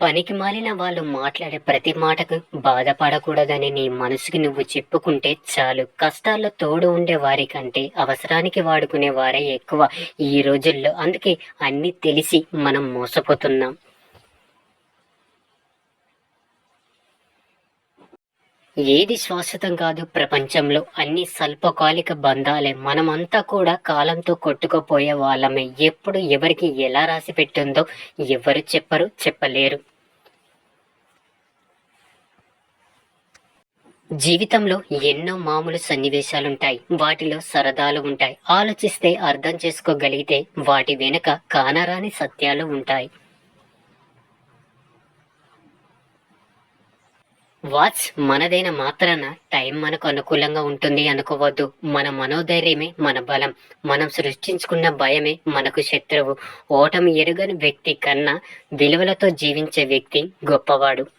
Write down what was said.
పనికి మాలిన వాళ్ళు మాట్లాడే ప్రతి మాటకు బాధపడకూడదని నీ మనసుకి నువ్వు చెప్పుకుంటే చాలు. కష్టాల్లో తోడు ఉండే వారికంటే అవసరానికి వాడుకునే వారే ఎక్కువ ఈ రోజుల్లో. అందుకే అన్నీ తెలిసి మనం మోసపోతున్నాం. ఏది శాశ్వతం కాదు ప్రపంచంలో. అన్ని స్వల్పకాలిక బంధాలే. మనమంతా కూడా కాలంతో కొట్టుకుపోయే వాళ్ళమే. ఎప్పుడు ఎవరికి ఎలా రాసి పెట్టిందో ఎవరు చెప్పరు, చెప్పలేరు. జీవితంలో ఎన్నో మామూలు సన్నివేశాలుంటాయి. వాటిలో సరదాలు ఉంటాయి. ఆలోచిస్తే అర్థం చేసుకోగలిగితే వాటి వెనుక కానరాని సత్యాలు ఉంటాయి. వాచ్ మనదైన మాత్రాన టైం మనకు అనుకూలంగా ఉంటుంది అనుకోవద్దు. మన మనోధైర్యమే మన బలం. మనం సృష్టించుకున్న భయమే మనకు శత్రువు. ఓటమి ఎరుగని వ్యక్తి కన్నా విలువలతో జీవించే వ్యక్తి గొప్పవాడు.